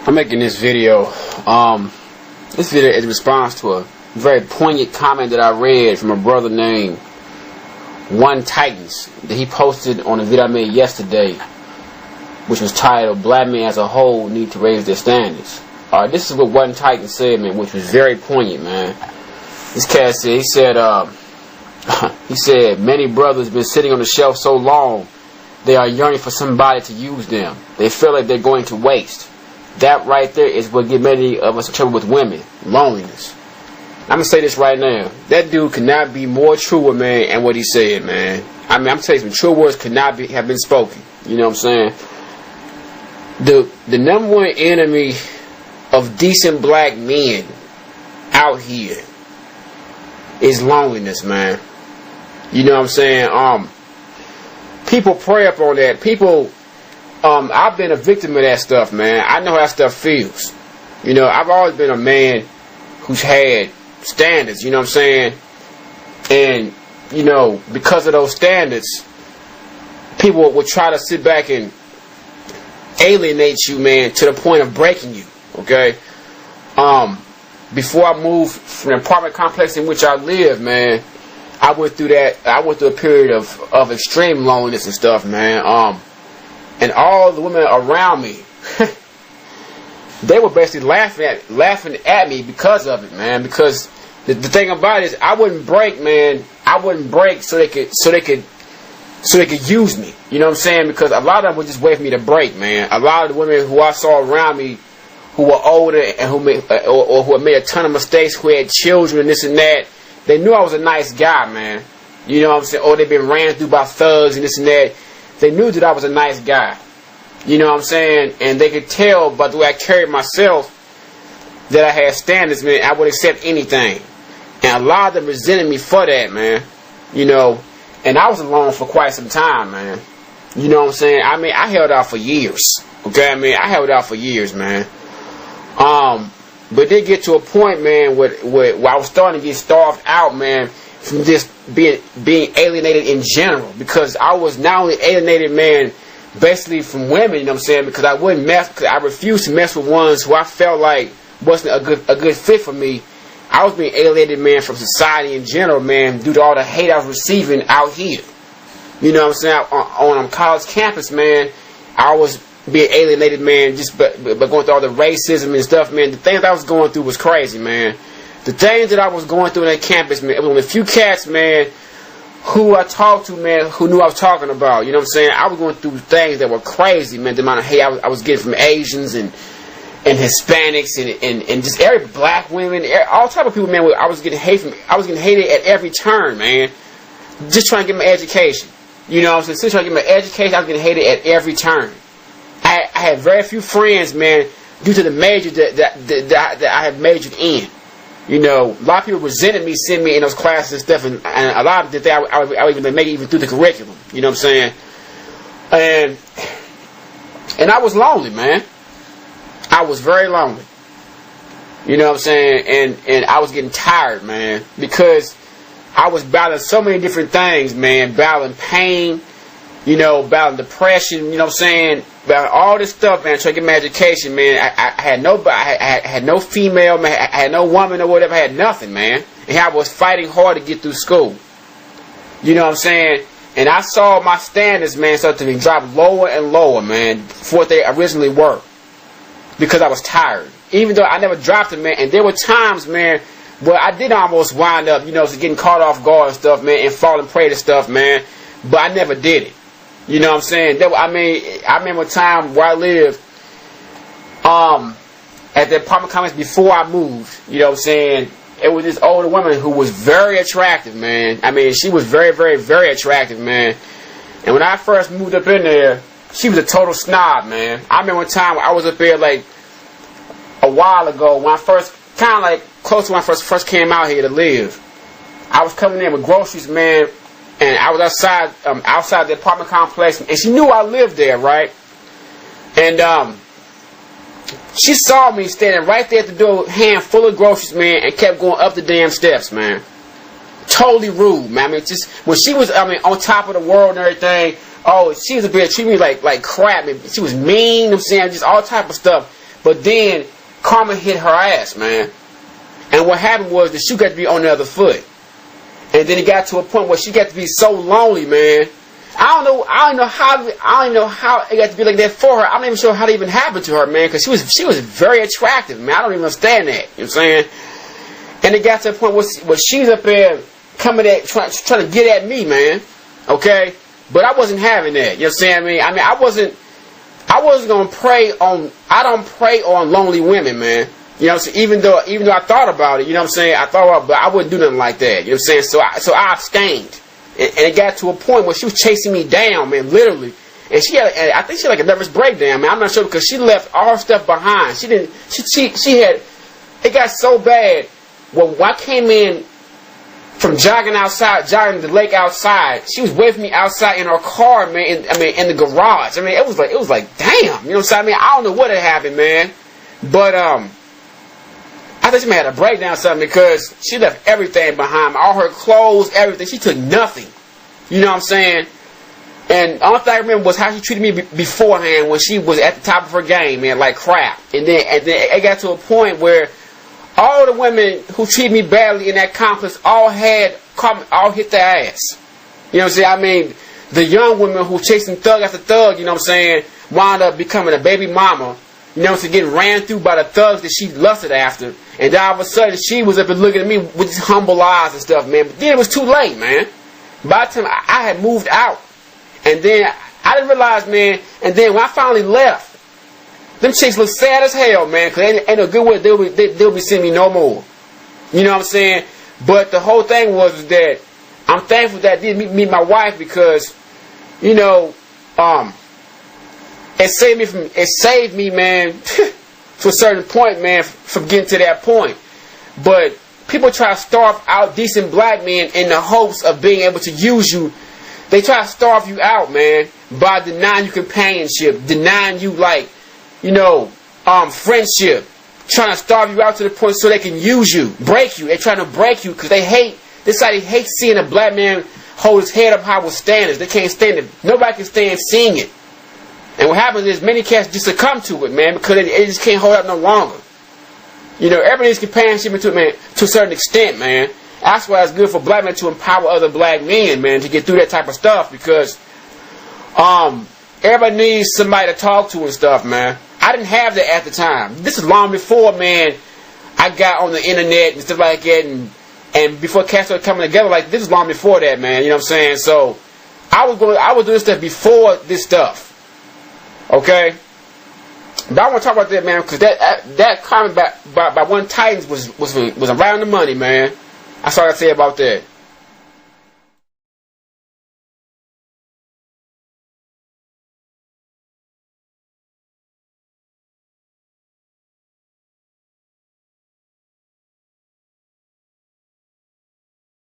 I'm making this video. This video is in response to a very poignant comment that I read from a brother named One Titans that he posted on a video I made yesterday, which was titled "Black Men as a Whole Need to Raise Their Standards." This is what One Titan said, man, which was very poignant, man. This cat said, he said, many brothers been sitting on the shelf so long, they are yearning for somebody to use them. They feel like they're going to waste. That right there is what get many of us in trouble with women. Loneliness. I'm going to say this right now. That dude could not be more truer, man, and what he said, man. I mean, I'm telling you, some true words could not have been spoken. You know what I'm saying? The number one enemy of decent black men out here is loneliness, man. You know what I'm saying? People prey up on that. People, I've been a victim of that stuff, man. I know how that stuff feels. You know, I've always been a man who's had standards, you know what I'm saying? And, you know, because of those standards, people will try to sit back and alienate you, man, to the point of breaking you, okay? Before I moved from the apartment complex in which I live, man, I went through a period of extreme loneliness and stuff, man. And all the women around me, they were basically laughing at me because of it, man. Because the thing about it is, I wouldn't break, man. I wouldn't break so they could use me. You know what I'm saying? Because a lot of them would just wait for me to break, man. A lot of the women who I saw around me, who were older and who had made a ton of mistakes, who had children and this and that, they knew I was a nice guy, man. You know what I'm saying? Or they've been ran through by thugs and this and that. They knew that I was a nice guy. You know what I'm saying? And they could tell by the way I carried myself that I had standards, man. I would accept anything. And a lot of them resented me for that, man. You know, and I was alone for quite some time, man. You know what I'm saying? I mean, I held out for years. Okay? I mean, I held out for years, man. But they get to a point, man, where I was starting to get starved out, man, from just being alienated in general. Because I was not only alienated, man, basically from women, you know what I'm saying, because I refused to mess with ones who I felt like wasn't a good fit for me. I was being alienated, man, from society in general, man, due to all the hate I was receiving out here. You know what I'm saying? On college campus, man, I was being alienated, man, just by going through all the racism and stuff, man. The things I was going through was crazy, man. The things that I was going through on that campus, man, it was only a few cats, man, who I talked to, man, who knew I was talking about. You know what I'm saying? I was going through things that were crazy, man. The amount of hate I was getting from Asians and Hispanics and just every black women, all type of people, man. I was getting hated at every turn, man. Just trying to get my education. You know what I'm saying? Still trying to get my education, I was getting hated at every turn. I had very few friends, man, due to the major that I had majored in. You know, a lot of people resented me, sending me in those classes and stuff, and a lot of them I would even make it even through the curriculum. You know what I'm saying? And I was lonely, man. I was very lonely. You know what I'm saying? And I was getting tired, man, because I was battling so many different things, man. Battling pain, you know, battling depression, you know what I'm saying? About all this stuff, man, trying to get my education, man. I had nobody, I had no female, man, I had no woman or whatever, I had nothing, man. And I was fighting hard to get through school. You know what I'm saying? And I saw my standards, man, start to drop lower and lower, man, from what they originally were. Because I was tired. Even though I never dropped it, man, and there were times, man, where I did almost wind up, you know, getting caught off guard and stuff, man, and falling prey to stuff, man. But I never did it. You know what I'm saying? I remember a time where I lived at the apartment complex before I moved. You know what I'm saying? It was this older woman who was very attractive, man. I mean, she was very, very, very attractive, man. And when I first moved up in there, she was a total snob, man. I remember one time I was up there like a while ago when I first, kind of like close to when I first came out here to live. I was coming in with groceries, man. And I was outside the apartment complex, and she knew I lived there, right? And she saw me standing right there at the door, hand full of groceries, man, and kept going up the damn steps, man. Totally rude, man. I mean, just when she was, on top of the world and everything. Oh, she was a bitch. She treated me like crap. Man. She was mean. You know what I'm saying, just all type of stuff. But then karma hit her ass, man. And what happened was the shoe got to be on the other foot. And then it got to a point where she got to be so lonely, man. I don't know how it got to be like that for her. I'm not even sure how it even happened to her, man, because she was very attractive, man. I don't even understand that. You know what I'm saying? And it got to a point where she's up there coming at trying to get at me, man. Okay? But I wasn't having that. You know what I'm saying? I mean I wasn't gonna prey on don't prey on lonely women, man. You know, so even though I thought about it, you know what I'm saying, but I wouldn't do nothing like that. You know what I'm saying? So I abstained. And it got to a point where she was chasing me down, man, literally. And I think she had like a nervous breakdown, man. I'm not sure, because she left all her stuff behind. She had, it got so bad. When I came in from jogging the lake outside, she was waiting for me outside in her car, man, in the garage. I mean, it was like, damn. You know what I'm saying? I mean, I don't know what had happened, man. But, I think she may have had a breakdown or something, because she left everything behind. All her clothes, everything. She took nothing. You know what I'm saying? And all I remember was how she treated me beforehand when she was at the top of her game, man, like crap. And then it got to a point where all the women who treated me badly in that complex all hit their ass. You know what I'm saying? I mean, the young women who chasing thug after thug, you know what I'm saying, wound up becoming a baby mama. You know, to getting ran through by the thugs that she lusted after. And then all of a sudden, she was up and looking at me with these humble eyes and stuff, man. But then it was too late, man. By the time I had moved out. And then I didn't realize, man. And then when I finally left, them chicks look sad as hell, man. Because ain't no good way they'll be seeing me no more. You know what I'm saying? But the whole thing was that I'm thankful that I did meet my wife, because, you know, it saved me, man, to a certain point, man, from getting to that point. But people try to starve out decent black men in the hopes of being able to use you. They try to starve you out, man, by denying you companionship, denying you, like, you know, friendship, trying to starve you out to the point so they can use you, break you. They're trying to break you because they hate seeing a black man hold his head up high with standards. They can't stand it. Nobody can stand seeing it. And what happens is many cats just succumb to it, man, because they just can't hold up no longer. You know, everybody needs companionship to it, man, to a certain extent, man. That's why it's good for black men to empower other black men, man, to get through that type of stuff, because everybody needs somebody to talk to and stuff, man. I didn't have that at the time. This is long before, man, I got on the internet and stuff like that, and before cats started coming together, like, this is long before that, man, you know what I'm saying? So I was doing stuff before this stuff. Okay, but I want to talk about that, man, because that comment by one Titans was around the money, man. That's all I say about that.